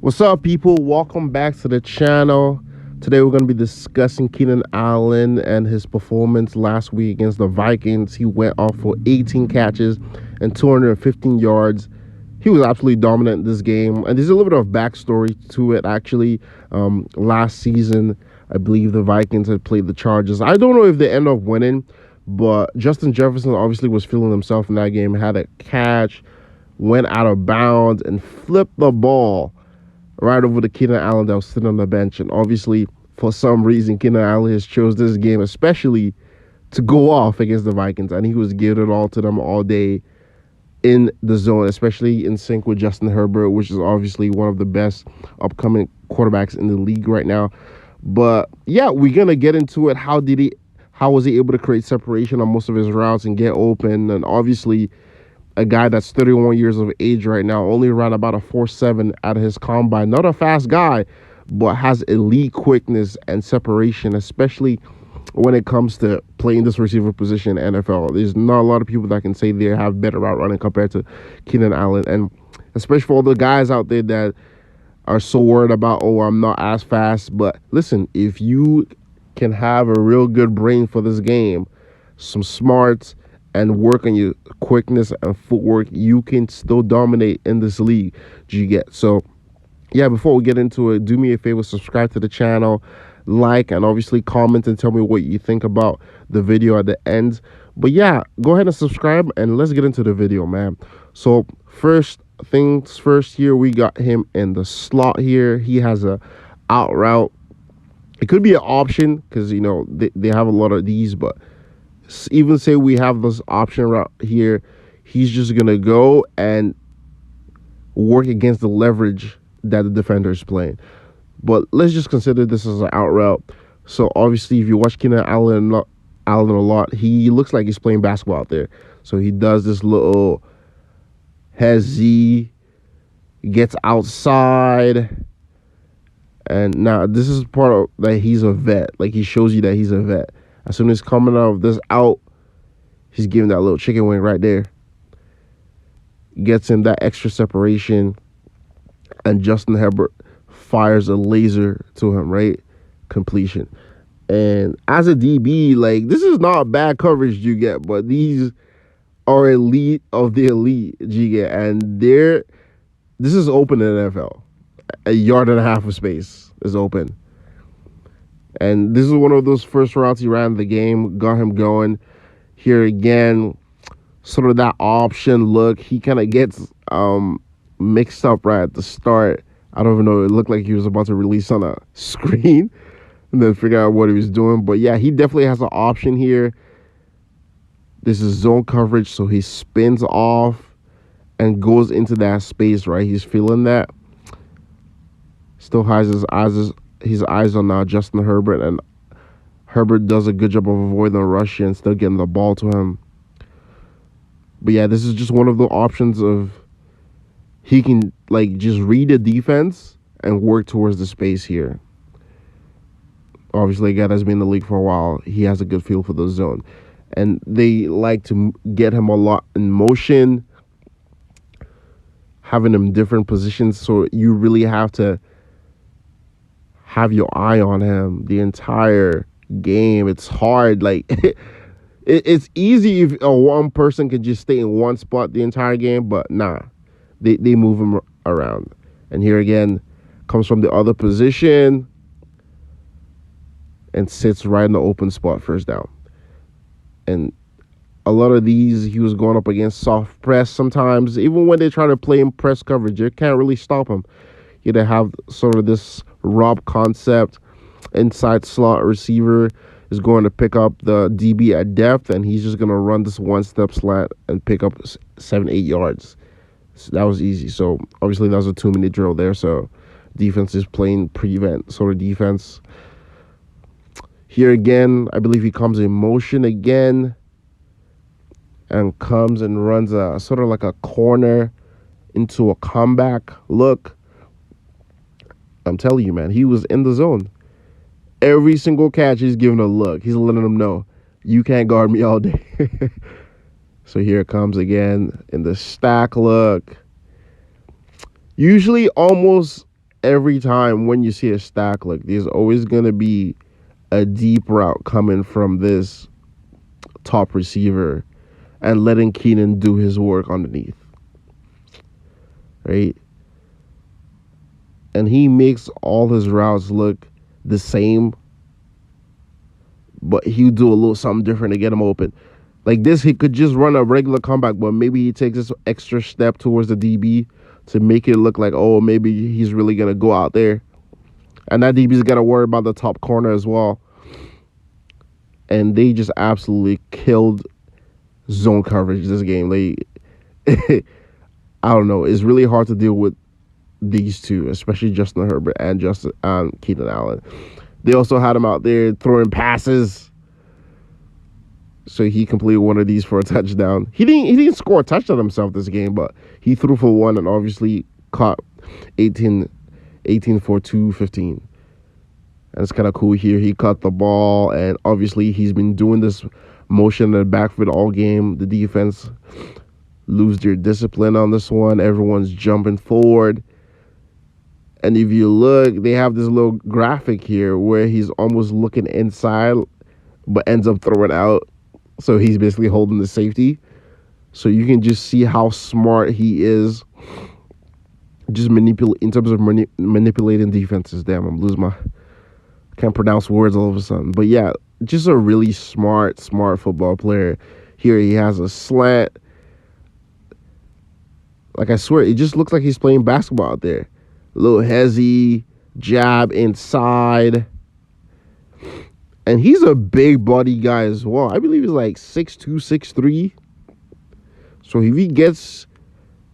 What's up, people? Welcome back to the channel. Today we're going to be discussing Keenan Allen and his performance last week against the Vikings. He went off for 18 catches and 215 yards. He was absolutely dominant in this game. And there's a little bit of backstory to it, actually. Last season, I believe the Vikings had played the Chargers. I don't know if they end up winning, but Justin Jefferson obviously was feeling himself in that game, had a catch, went out of bounds, and flipped the ball right over to Keenan Allen that was sitting on the bench. And obviously, for some reason, Keenan Allen has chose this game especially to go off against the Vikings. And he was giving it all to them all day in the zone, especially in sync with Justin Herbert, which is obviously one of the best upcoming quarterbacks in the league right now. But yeah, we're going to get into it. How was he able to create separation on most of his routes and get open? And obviously, a guy that's 31 years of age right now, only ran about a 4.7 out of his combine. Not a fast guy, but has elite quickness and separation, especially when it comes to playing this receiver position in NFL. There's not a lot of people that can say they have better route running compared to Keenan Allen. And especially for all the guys out there that are so worried about, oh, I'm not as fast. But listen, if you can have a real good brain for this game, some smarts, and work on your quickness and footwork, you can still dominate in this league. Do you get? So, yeah, before we get into it, do me a favor, subscribe to the channel, like, and obviously comment and tell me what you think about the video at the end. But yeah, go ahead and subscribe, and let's get into the video, man. So, first things first here, we got him in the slot here. He has a out route. It could be an option because, you know, they have a lot of these, but even say we have this option route here, he's just going to go and work against the leverage that the defender is playing. But let's just consider this as an out route. So obviously, if you watch Keenan Allen a lot, he looks like he's playing basketball out there. So he does this little hezzy, gets outside. And now this is part of that he's a vet. Like, he shows you that he's a vet. As soon as coming out of this out, he's giving that little chicken wing right there. Gets him that extra separation. And Justin Herbert fires a laser to him, right? Completion. And as a DB, like, this is not bad coverage you get, but these are elite of the elite you get. And this is open in the NFL. A yard and a half of space is open. And this is one of those first routes he ran the game, got him going. Here again, sort of that option look. He kind of gets mixed up right at the start. I don't even know. It looked like he was about to release on a screen and then figure out what he was doing. But yeah, he definitely has an option here. This is zone coverage, so he spins off and goes into that space, right? He's feeling that. Still has his eyes on Justin Herbert, and Herbert does a good job of avoiding the rush and still getting the ball to him. But yeah, this is just one of the options of he can, like, just read the defense and work towards the space here. Obviously, a guy that's been in the league for a while, he has a good feel for the zone. And they like to get him a lot in motion, having him different positions, so you really have to have your eye on him the entire game. It's hard. Like, it's easy if one person can just stay in one spot the entire game, but nah, they move him around. And here again, comes from the other position and sits right in the open spot, first down. And a lot of these, he was going up against soft press sometimes. Even when they try to play in press coverage, you can't really stop him. You know, have sort of this rob concept. Inside slot receiver is going to pick up the DB at depth, and he's just going to run this one-step slant and pick up 7-8 yards. So that was easy. So obviously that was a 2-minute drill there. So defense is playing prevent sort of defense. Here again, I believe he comes in motion again and comes and runs a sort of like a corner into a comeback look. I'm telling you, man, he was in the zone. Every single catch, he's giving a look. He's letting them know, you can't guard me all day. So here it comes again in the stack look. Usually almost every time when you see a stack, like there's always gonna be a deep route coming from this top receiver and letting Keenan do his work underneath, right? And he makes all his routes look the same, but he'll do a little something different to get him open. Like this, he could just run a regular comeback, but maybe he takes this extra step towards the DB to make it look like, oh, maybe he's really going to go out there. And that DB's got to worry about the top corner as well. And they just absolutely killed zone coverage this game. I don't know. It's really hard to deal with these two, especially Justin Herbert and Keenan Allen. They also had him out there throwing passes. So he completed one of these for a touchdown. He didn't score a touchdown himself this game, but he threw for one and obviously caught 18 for 215. And it's kind of cool here. He caught the ball, and obviously he's been doing this motion in the backfield all game. The defense lose their discipline on this one. Everyone's jumping forward. And if you look, they have this little graphic here where he's almost looking inside, but ends up throwing out. So he's basically holding the safety. So you can just see how smart he is. Just in terms of manipulating defenses. Damn, I'm losing my... Can't pronounce words all of a sudden. But yeah, just a really smart football player. Here he has a slant. Like I swear, it just looks like he's playing basketball out there. A little hezzy, jab inside. And he's a big body guy as well. I believe he's like 6'2", 6'3". So if he gets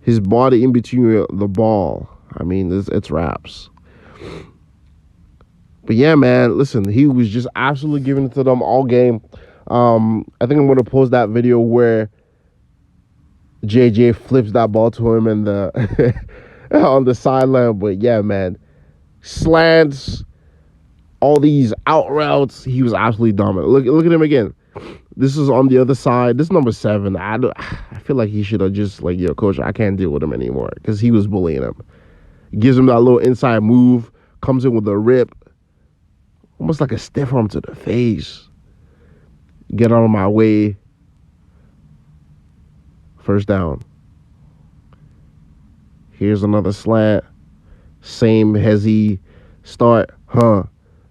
his body in between the ball, I mean, it's wraps. But yeah, man, listen, he was just absolutely giving it to them all game. I think I'm going to post that video where JJ flips that ball to him and on the sideline. But yeah, man, slants, all these out routes, he was absolutely dominant. Look at him again. This is on the other side. This is number 7. I feel like he should have just like, yo, coach, I can't deal with him anymore because he was bullying him. Gives him that little inside move, comes in with a rip, almost like a stiff arm to the face. Get out of my way. First down. Here's another slant. Same hezzy start.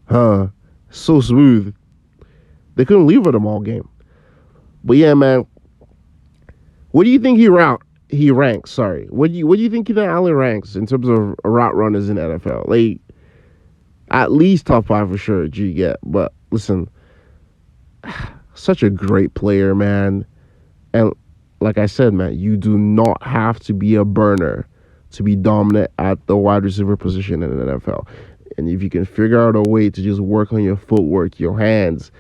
So smooth. They couldn't leave with him all game. But yeah, man. What do you think he ranks? Sorry. What do you think Keenan Allen ranks in terms of route runners in the NFL? Like, at least top 5 for sure, you get. But listen, such a great player, man. And like I said, man, you do not have to be a burner to be dominant at the wide receiver position in the NFL. And if you can figure out a way to just work on your footwork, your hands,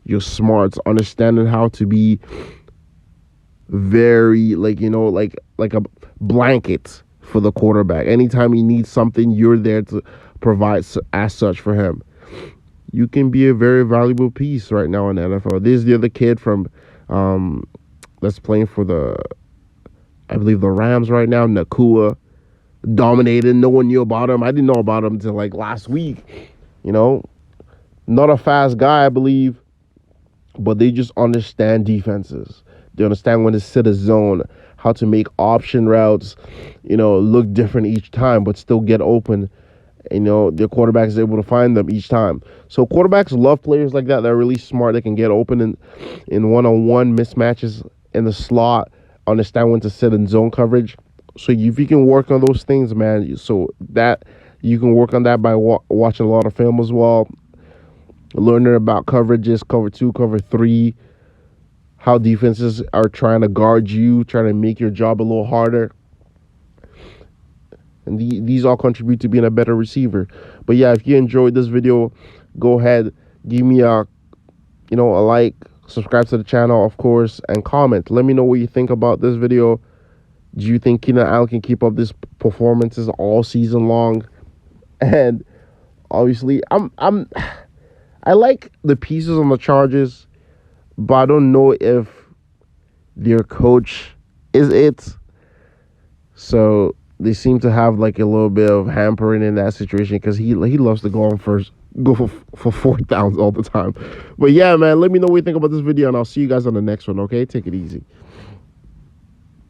your smarts, understanding how to be very, like a blanket for the quarterback. Anytime he needs something, you're there to provide as such for him. You can be a very valuable piece right now in the NFL. This is the other kid from that's playing for I believe the Rams right now, Nakua. Dominated. No one knew about him. I didn't know about him until like last week. Not a fast guy, I believe, but they just understand defenses. They understand when to set a zone, how to make option routes, look different each time, but still get open. Their quarterback is able to find them each time. So quarterbacks love players like that. They're really smart. They can get open in one-on-one mismatches in the slot, understand when to set in zone coverage. So if you can work on those things, man, so that you can work on that by watching a lot of film as well, learning about coverages, cover 2, cover 3, how defenses are trying to guard you, trying to make your job a little harder. And these all contribute to being a better receiver. But yeah, if you enjoyed this video, go ahead, give me a like, subscribe to the channel, of course, and comment. Let me know what you think about this video. Do you think Keenan Allen can keep up these performances all season long? And obviously, I like the pieces on the Chargers, but I don't know if their coach is it. So they seem to have like a little bit of hampering in that situation because he loves to go on first, go for fourth downs all the time. But yeah, man, let me know what you think about this video, and I'll see you guys on the next one. Okay, take it easy.